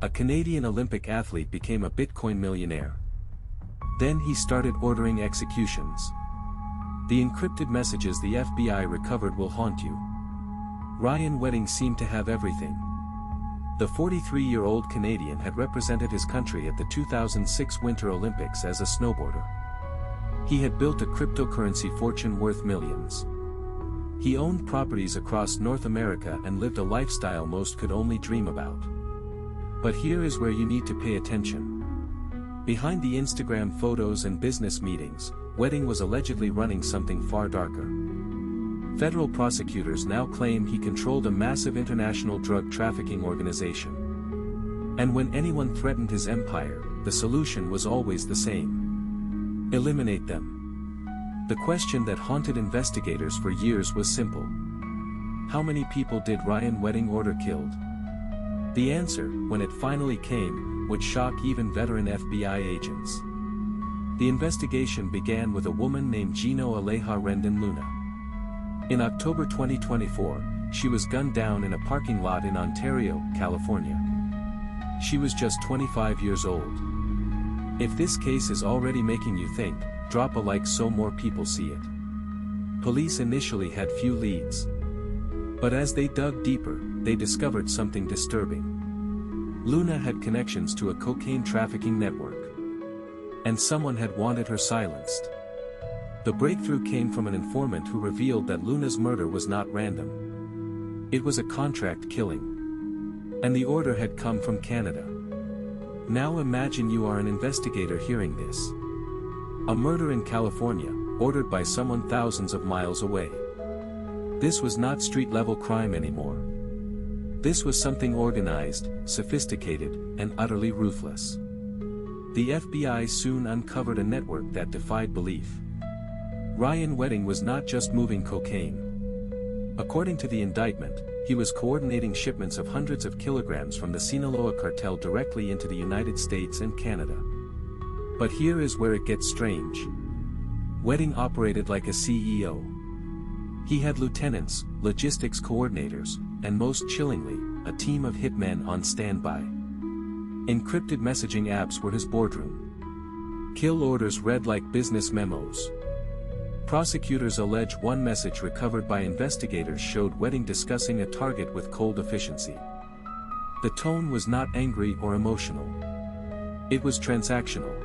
a Canadian Olympic athlete became a Bitcoin millionaire. Then he started ordering executions. The encrypted messages the FBI recovered will haunt you. Ryan Wedding seemed to have everything. The 43-year-old Canadian had represented his country at the 2006 Winter Olympics as a snowboarder. He had built a cryptocurrency fortune worth millions. He owned properties across North America and lived a lifestyle most could only dream about. But here is where you need to pay attention. Behind the Instagram photos and business meetings, Wedding was allegedly running something far darker. Federal prosecutors now claim he controlled a massive international drug trafficking organization. And when anyone threatened his empire, the solution was always the same: eliminate them. The question that haunted investigators for years was simple. How many people did Ryan Wedding order killed? The answer, when it finally came, would shock even veteran FBI agents. The investigation began with a woman named Gino Aleja Rendon Luna. In October 2024, she was gunned down in a parking lot in Ontario, California. She was just 25 years old. If this case is already making you think, drop a like so more people see it. Police initially had few leads. But as they dug deeper, they discovered something disturbing. Luna had connections to a cocaine trafficking network. And someone had wanted her silenced. The breakthrough came from an informant who revealed that Luna's murder was not random. It was a contract killing. And the order had come from Canada. Now imagine you are an investigator hearing this. A murder in California, ordered by someone thousands of miles away. This was not street-level crime anymore. This was something organized, sophisticated, and utterly ruthless. The FBI soon uncovered a network that defied belief. Ryan Wedding was not just moving cocaine. According to the indictment, he was coordinating shipments of hundreds of kilograms from the Sinaloa cartel directly into the United States and Canada. But here is where it gets strange. Wedding operated like a CEO. He had lieutenants, logistics coordinators, and most chillingly, a team of hitmen on standby. Encrypted messaging apps were his boardroom. Kill orders read like business memos. Prosecutors allege one message recovered by investigators showed Wedding discussing a target with cold efficiency. The tone was not angry or emotional. It was transactional.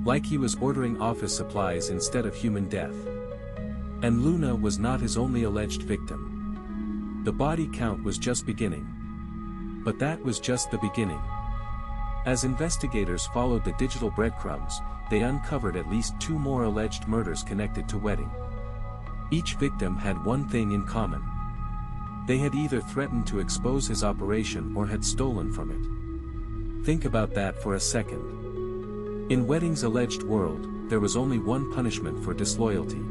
Like he was ordering office supplies instead of human death. And Luna was not his only alleged victim. The body count was just beginning. But that was just the beginning. As investigators followed the digital breadcrumbs, they uncovered at least 2 more alleged murders connected to Wedding. Each victim had one thing in common. They had either threatened to expose his operation or had stolen from it. Think about that for a second. In Wedding's alleged world, there was only one punishment for disloyalty.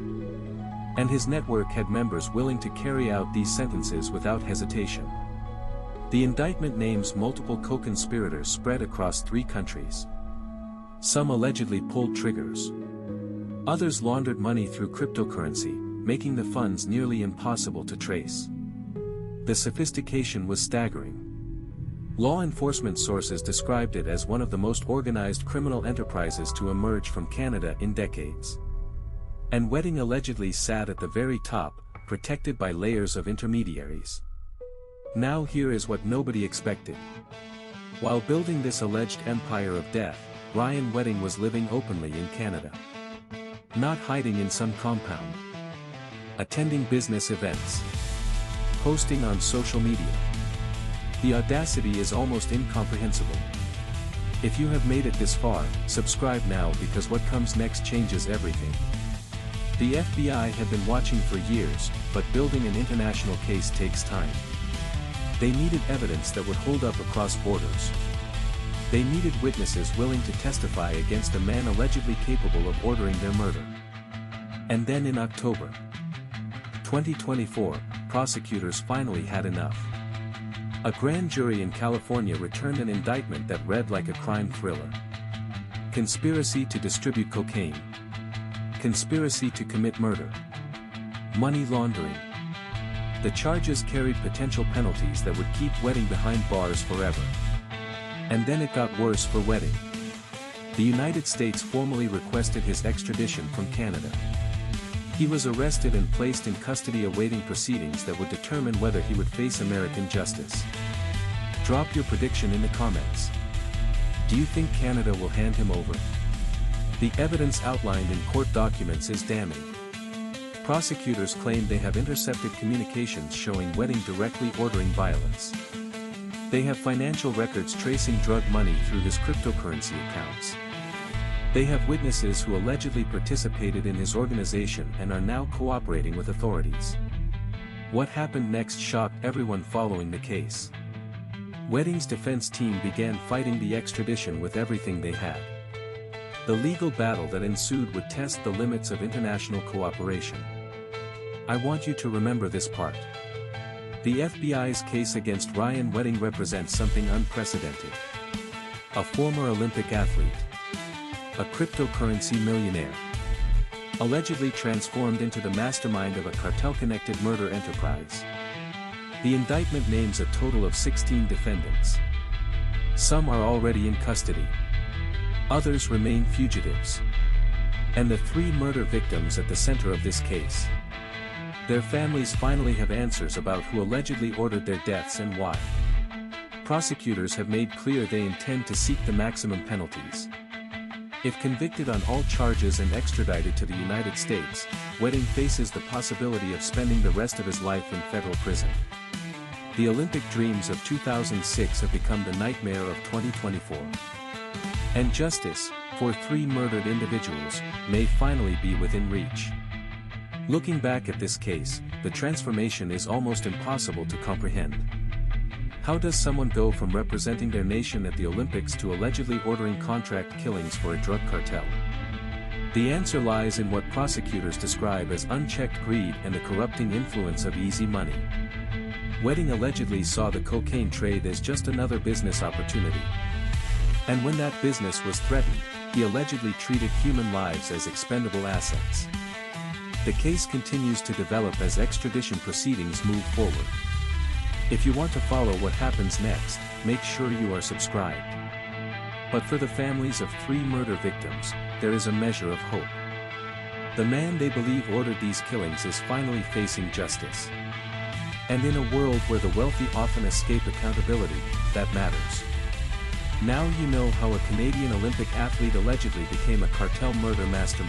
And his network had members willing to carry out these sentences without hesitation. The indictment names multiple co-conspirators spread across 3 countries. Some allegedly pulled triggers. Others laundered money through cryptocurrency, making the funds nearly impossible to trace. The sophistication was staggering. Law enforcement sources described it as one of the most organized criminal enterprises to emerge from Canada in decades. And Wedding allegedly sat at the very top, protected by layers of intermediaries. Now here is what nobody expected. While building this alleged empire of death, Ryan Wedding was living openly in Canada. Not hiding in some compound. Attending business events. Posting on social media. The audacity is almost incomprehensible. If you have made it this far, subscribe now because what comes next changes everything. The FBI had been watching for years, but building an international case takes time. They needed evidence that would hold up across borders. They needed witnesses willing to testify against a man allegedly capable of ordering their murder. And then in October 2024, prosecutors finally had enough. A grand jury in California returned an indictment that read like a crime thriller. Conspiracy to distribute cocaine. Conspiracy to commit murder. Money laundering. The charges carried potential penalties that would keep Wedding behind bars forever. And then it got worse for Wedding. The United States formally requested his extradition from Canada. He was arrested and placed in custody awaiting proceedings that would determine whether he would face American justice. Drop your prediction in the comments. Do you think Canada will hand him over? The evidence outlined in court documents is damning. Prosecutors claim they have intercepted communications showing Wedding directly ordering violence. They have financial records tracing drug money through his cryptocurrency accounts. They have witnesses who allegedly participated in his organization and are now cooperating with authorities. What happened next shocked everyone following the case. Wedding's defense team began fighting the extradition with everything they had. The legal battle that ensued would test the limits of international cooperation. I want you to remember this part. The FBI's case against Ryan Wedding represents something unprecedented. A former Olympic athlete. A cryptocurrency millionaire. Allegedly transformed into the mastermind of a cartel-connected murder enterprise. The indictment names a total of 16 defendants. Some are already in custody. Others remain fugitives. And the 3 murder victims at the center of this case. Their families finally have answers about who allegedly ordered their deaths and why. Prosecutors have made clear they intend to seek the maximum penalties. If convicted on all charges and extradited to the United States, Wedding faces the possibility of spending the rest of his life in federal prison. The Olympic dreams of 2006 have become the nightmare of 2024. And justice, for 3 murdered individuals, may finally be within reach. Looking back at this case, the transformation is almost impossible to comprehend. How does someone go from representing their nation at the Olympics to allegedly ordering contract killings for a drug cartel? The answer lies in what prosecutors describe as unchecked greed and the corrupting influence of easy money. Wedding allegedly saw the cocaine trade as just another business opportunity. And when that business was threatened, he allegedly treated human lives as expendable assets. The case continues to develop as extradition proceedings move forward. If you want to follow what happens next, make sure you are subscribed. But for the families of 3 murder victims, there is a measure of hope. The man they believe ordered these killings is finally facing justice. And in a world where the wealthy often escape accountability, that matters. Now you know how a Canadian Olympic athlete allegedly became a cartel murder mastermind.